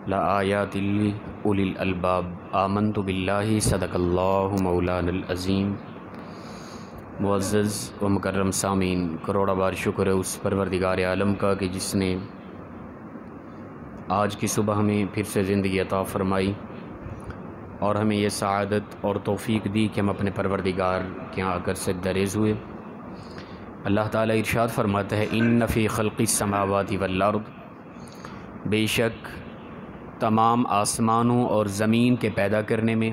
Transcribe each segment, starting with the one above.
لآیات لأولی الالباب آمنت باللہ صدق اللہ مولانا العظیم۔ معزز و مکرم سامعین، کروڑا بار شکر ہے اس پروردگار عالم کا کہ جس نے آج کی صبح ہمیں پھر سے زندگی عطا فرمائی اور ہمیں یہ سعادت اور توفیق دی کہ ہم اپنے پروردگار کے یہاں آ کر سجدہ ریز ہوئے۔ اللہ تعالیٰ ارشاد فرماتا ہے ان فی خلق السماوات والارض، بے شک تمام آسمانوں اور زمین کے پیدا کرنے میں،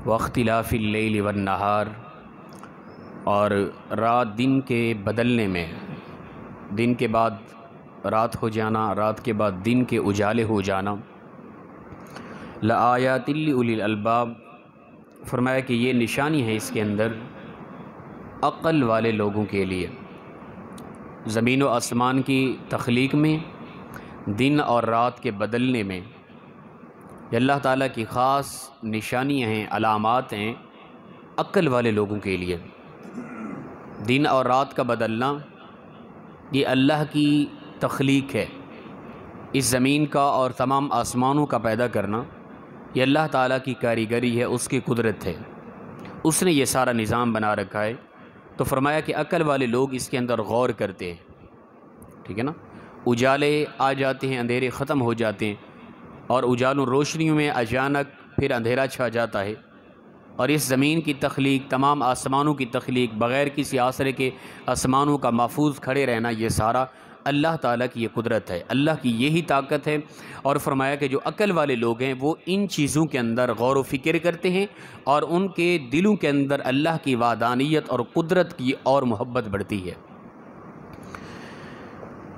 واختلاف اللیل والنہار، اور رات دن کے بدلنے میں، دن کے بعد رات ہو جانا، رات کے بعد دن کے اجالے ہو جانا، لآیات لأولی الالباب، فرمایا کہ یہ نشانی ہے اس کے اندر عقل والے لوگوں کے لیے۔ زمین و آسمان کی تخلیق میں، دن اور رات کے بدلنے میں، یہ اللہ تعالیٰ کی خاص نشانیاں ہیں، علامات ہیں عقل والے لوگوں کے لیے۔ دن اور رات کا بدلنا یہ اللہ کی تخلیق ہے، اس زمین کا اور تمام آسمانوں کا پیدا کرنا یہ اللہ تعالیٰ کی کاریگری ہے، اس کی قدرت ہے، اس نے یہ سارا نظام بنا رکھا ہے۔ تو فرمایا کہ عقل والے لوگ اس کے اندر غور کرتے ہیں، ٹھیک ہے نا۔ اجالے آ جاتے ہیں، اندھیرے ختم ہو جاتے ہیں، اور اجالوں روشنیوں میں اچانک پھر اندھیرا چھا جاتا ہے، اور اس زمین کی تخلیق، تمام آسمانوں کی تخلیق، بغیر کسی آسرے کے آسمانوں کا محفوظ کھڑے رہنا، یہ سارا اللہ تعالیٰ کی یہ قدرت ہے، اللہ کی یہی طاقت ہے۔ اور فرمایا کہ جو عقل والے لوگ ہیں وہ ان چیزوں کے اندر غور و فکر کرتے ہیں، اور ان کے دلوں کے اندر اللہ کی وحدانیت اور قدرت کی اور محبت بڑھتی ہے۔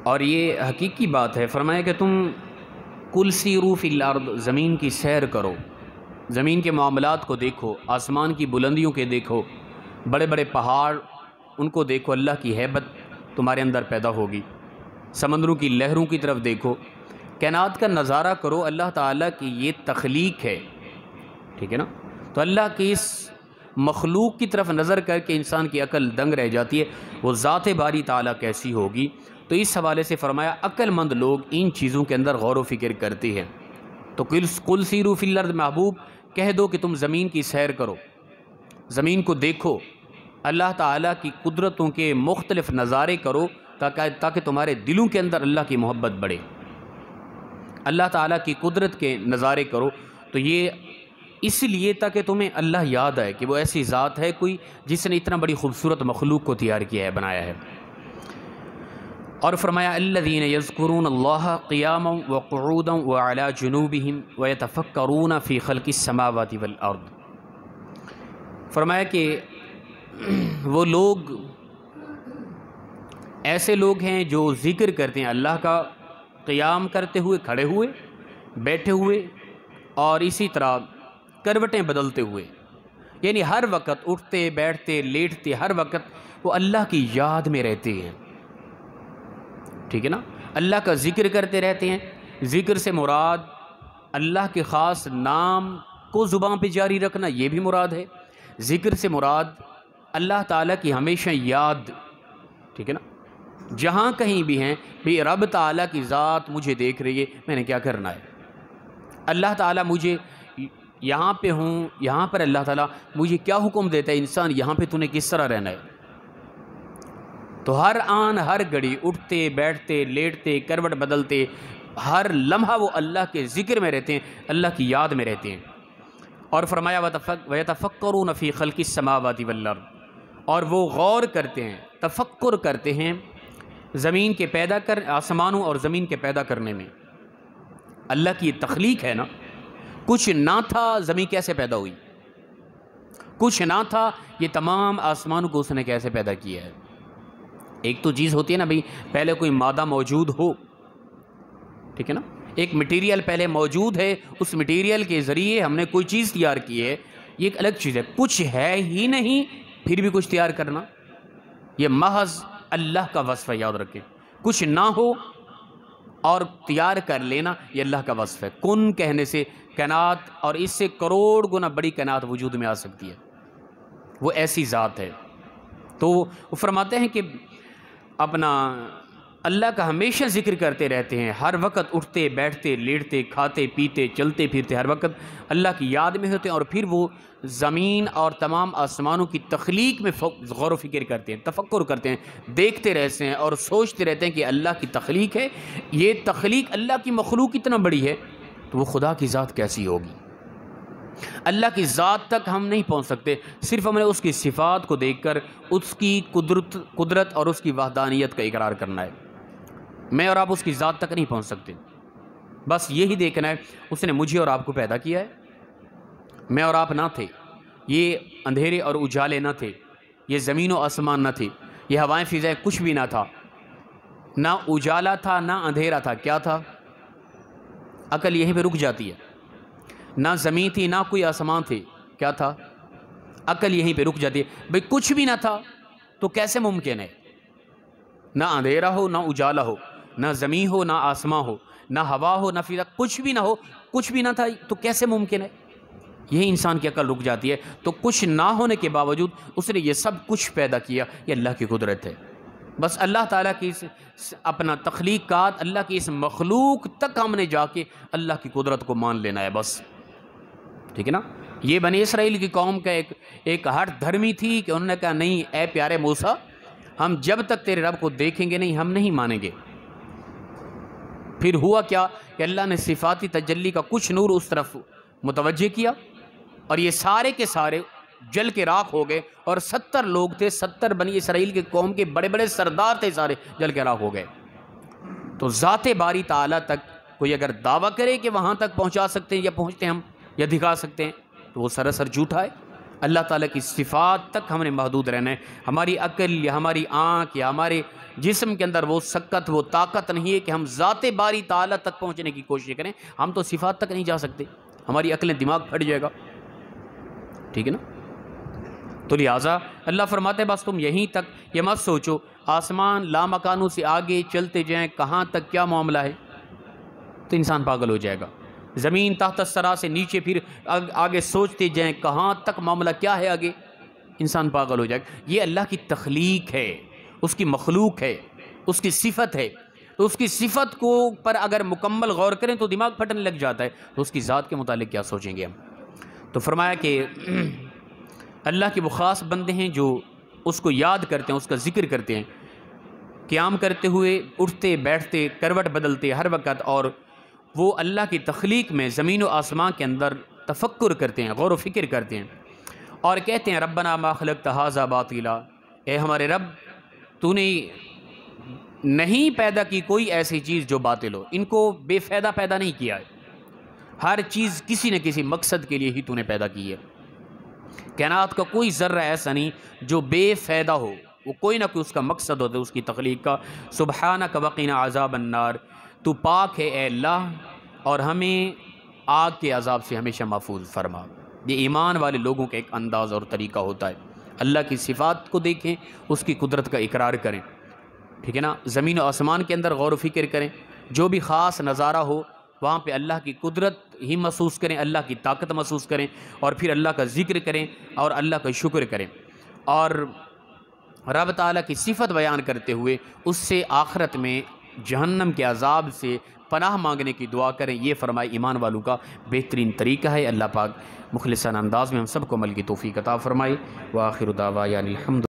اور یہ حقیقی بات ہے۔ فرمایا کہ تم کل سیروا فی الارض، زمین کی سیر کرو، زمین کے معاملات کو دیکھو، آسمان کی بلندیوں کے دیکھو، بڑے بڑے پہاڑ ان کو دیکھو، اللہ کی ہیبت تمہارے اندر پیدا ہوگی۔ سمندروں کی لہروں کی طرف دیکھو، کائنات کا نظارہ کرو، اللہ تعالیٰ کی یہ تخلیق ہے، ٹھیک ہے نا۔ تو اللہ کی اس مخلوق کی طرف نظر کر کے انسان کی عقل دنگ رہ جاتی ہے، وہ ذات باری تعالیٰ کیسی ہوگی۔ تو اس حوالے سے فرمایا عقل مند لوگ ان چیزوں کے اندر غور و فکر کرتے ہیں۔ تو قل سیروا فی الارض، محبوب کہہ دو کہ تم زمین کی سیر کرو، زمین کو دیکھو، اللہ تعالیٰ کی قدرتوں کے مختلف نظارے کرو، تاکہ تمہارے دلوں کے اندر اللہ کی محبت بڑھے، اللہ تعالیٰ کی قدرت کے نظارے کرو۔ تو یہ اس لیے تاکہ تمہیں اللہ یاد آئے کہ وہ ایسی ذات ہے کوئی جس نے اتنا بڑی خوبصورت مخلوق کو تیار کیا ہے، بنایا ہے۔ اور فرمایا الذین یذکرون اللہ قیاما وقعودا وعلی جنوبہم ویتفکرون فی خلق السماوات والارض۔ فرمایا کہ وہ لوگ ایسے لوگ ہیں جو ذکر کرتے ہیں اللہ کا، قیام کرتے ہوئے، کھڑے ہوئے، بیٹھے ہوئے، اور اسی طرح کروٹیں بدلتے ہوئے، یعنی ہر وقت اٹھتے بیٹھتے لیٹتے ہر وقت وہ اللہ کی یاد میں رہتے ہیں، ٹھیک ہے نا۔ اللہ کا ذکر کرتے رہتے ہیں۔ ذکر سے مراد اللہ کے خاص نام کو زبان پہ جاری رکھنا، یہ بھی مراد ہے۔ ذکر سے مراد اللہ تعالیٰ کی ہمیشہ یاد، ٹھیک ہے نا۔ جہاں کہیں بھی ہیں بھی رب تعالیٰ کی ذات مجھے دیکھ رہی ہے، میں نے کیا کرنا ہے، اللہ تعالیٰ مجھے یہاں پہ ہوں، یہاں پر اللہ تعالیٰ مجھے کیا حکم دیتا ہے، انسان یہاں پہ تو نے کس طرح رہنا ہے۔ تو ہر آن ہر گھڑی اٹھتے بیٹھتے لیٹتے کروٹ بدلتے ہر لمحہ وہ اللہ کے ذکر میں رہتے ہیں، اللہ کی یاد میں رہتے ہیں۔ اور فرمایا وَيَتَفَكَّرُونَ فِي خَلْقِ السَّمَاوَاتِ وَالْأَرْضِ، اور وہ غور کرتے ہیں، تفکر کرتے ہیں زمین کے پیدا آسمانوں اور زمین کے پیدا کرنے میں۔ اللہ کی یہ تخلیق ہے نا، کچھ نہ تھا، زمین کیسے پیدا ہوئی، کچھ نہ تھا، یہ تمام آسمانوں کو اس نے کیسے پیدا کیا ہے۔ ایک تو چیز ہوتی ہے نا بھئی، پہلے کوئی مادہ موجود ہو، ٹھیک ہے نا، ایک مٹیریل پہلے موجود ہے، اس مٹیریل کے ذریعے ہم نے کوئی چیز تیار کی ہے، یہ ایک الگ چیز ہے۔ کچھ ہے ہی نہیں پھر بھی کچھ تیار کرنا، یہ محض اللہ کا وصف ہے، یاد رکھیں۔ کچھ نہ ہو اور تیار کر لینا، یہ اللہ کا وصف ہے۔ کن کہنے سے کائنات اور اس سے کروڑ گنا بڑی کائنات وجود میں آ سکتی ہے، وہ ایسی ذات ہے۔ تو وہ فرماتے ہیں کہ اپنا اللہ کا ہمیشہ ذکر کرتے رہتے ہیں، ہر وقت اٹھتے بیٹھتے لیٹتے کھاتے پیتے چلتے پھرتے ہر وقت اللہ کی یاد میں ہوتے ہیں، اور پھر وہ زمین اور تمام آسمانوں کی تخلیق میں غور و فکر کرتے ہیں، تفکر کرتے ہیں، دیکھتے رہتے ہیں اور سوچتے رہتے ہیں کہ اللہ کی تخلیق ہے، یہ تخلیق اللہ کی مخلوق اتنا بڑی ہے تو وہ خدا کی ذات کیسی ہوگی۔ اللہ کی ذات تک ہم نہیں پہنچ سکتے، صرف ہم نے اس کی صفات کو دیکھ کر اس کی قدرت اور اس کی وحدانیت کا اقرار کرنا ہے۔ میں اور آپ اس کی ذات تک نہیں پہنچ سکتے، بس یہی دیکھنا ہے اس نے مجھے اور آپ کو پیدا کیا ہے، میں اور آپ نہ تھے، یہ اندھیرے اور اجالے نہ تھے، یہ زمین و آسمان نہ تھے، یہ ہوائیں فضائیں کچھ بھی نہ تھا، نہ اجالا تھا نہ اندھیرا تھا، کیا تھا؟ عقل یہیں پہ رک جاتی ہے۔ نہ زمین تھی نہ کوئی آسمان تھے، کیا تھا؟ عقل یہیں پہ رک جاتی ہے۔ بھئی کچھ بھی نہ تھا تو کیسے ممکن ہے؟ نہ اندھیرا ہو نہ اجالا ہو، نہ زمین ہو نہ آسمان ہو، نہ ہوا ہو نہ فضا، کچھ بھی نہ ہو، کچھ بھی نہ تھا تو کیسے ممکن ہے؟ یہی انسان کی عقل رک جاتی ہے۔ تو کچھ نہ ہونے کے باوجود اس نے یہ سب کچھ پیدا کیا، یہ اللہ کی قدرت ہے۔ بس اللہ تعالیٰ کی اپنا تخلیقات، اللہ کی اس مخلوق تک ہم نے جا کے اللہ کی قدرت کو مان لینا ہے بس، ٹھیک ہے نا؟ یہ بنی اسرائیل کی قوم کا ایک ہٹ دھرمی تھی کہ انہوں نے کہا نہیں اے پیارے موسیٰ، ہم جب تک تیرے رب کو دیکھیں گے نہیں ہم نہیں مانیں گے۔ پھر ہوا کیا کہ اللہ نے صفاتی تجلی کا کچھ نور اس طرف متوجہ کیا اور یہ سارے کے سارے جل کے راکھ ہو گئے، اور 70 لوگ تھے، 70 بنی اسرائیل کے قوم کے بڑے بڑے سردار تھے، سارے جل کے راکھ ہو گئے۔ تو ذات باری تعالیٰ تک کوئی اگر دعویٰ کرے کہ وہاں تک پہنچا سکتے ہیں یا پہنچتے ہیں ہم یا دکھا سکتے ہیں تو وہ سراسر جھوٹا ہے۔ اللہ تعالیٰ کی صفات تک ہم نے محدود رہنا ہے۔ ہماری عقل یا ہماری آنکھ یا ہمارے جسم کے اندر وہ سکت وہ طاقت نہیں ہے کہ ہم ذات باری تعالیٰ تک پہنچنے کی کوشش کریں۔ ہم تو صفات تک نہیں جا سکتے، ہماری عقلیں دماغ پھٹ جائے گا، ٹھیک ہے نا؟ تو لہٰذا اللہ فرماتے ہیں بس تم یہیں تک، یہ مت سوچو آسمان لامکانوں سے آگے چلتے جائیں کہاں تک کیا معاملہ ہے، تو انسان پاگل ہو جائے گا۔ زمین تحت الثری سے نیچے پھر آگے سوچتے جائیں کہاں تک معاملہ کیا ہے آگے، انسان پاگل ہو جائے گا۔ یہ اللہ کی تخلیق ہے، اس کی مخلوق ہے، اس کی صفت ہے، تو اس کی صفت کو پر اگر مکمل غور کریں تو دماغ پھٹنے لگ جاتا ہے، تو اس کی ذات کے متعلق کیا سوچیں گے ہم؟ تو فرمایا کہ اللہ کے وہ خاص بندے ہیں جو اس کو یاد کرتے ہیں، اس کا ذکر کرتے ہیں، قیام کرتے ہوئے اٹھتے بیٹھتے کروٹ بدلتے ہر وقت، اور وہ اللہ کی تخلیق میں زمین و آسمان کے اندر تفکر کرتے ہیں، غور و فکر کرتے ہیں، اور کہتے ہیں ربنا ما خلقت ھذا باطلا، اے ہمارے رب تو نے نہیں پیدا کی کوئی ایسی چیز جو باطل ہو، ان کو بے فائدہ پیدا نہیں کیا ہے، ہر چیز کسی نہ کسی مقصد کے لیے ہی تو نے پیدا کی ہے۔ کائنات کا کوئی ذرہ ایسا نہیں جو بے فائدہ ہو، وہ کوئی نہ کوئی اس کا مقصد ہوتا ہے اس کی تخلیق کا۔ سبحانک وقنا عذاب النار، تو پاک ہے اے اللہ اور ہمیں آگ کے عذاب سے ہمیشہ محفوظ فرما۔ یہ ایمان والے لوگوں کا ایک انداز اور طریقہ ہوتا ہے، اللہ کی صفات کو دیکھیں، اس کی قدرت کا اقرار کریں، ٹھیک ہے نا؟ زمین و آسمان کے اندر غور و فکر کریں، جو بھی خاص نظارہ ہو وہاں پہ اللہ کی قدرت ہی محسوس کریں، اللہ کی طاقت محسوس کریں، اور پھر اللہ کا ذکر کریں اور اللہ کا شکر کریں، اور رب تعالیٰ کی صفت بیان کرتے ہوئے اس سے آخرت میں جہنم کے عذاب سے پناہ مانگنے کی دعا کریں۔ یہ فرمائے ایمان والوں کا بہترین طریقہ ہے۔ اللہ پاک مخلصانہ انداز میں ہم سب کو عمل کی توفیق عطا فرمائے۔ وآخر دعوانا الحمد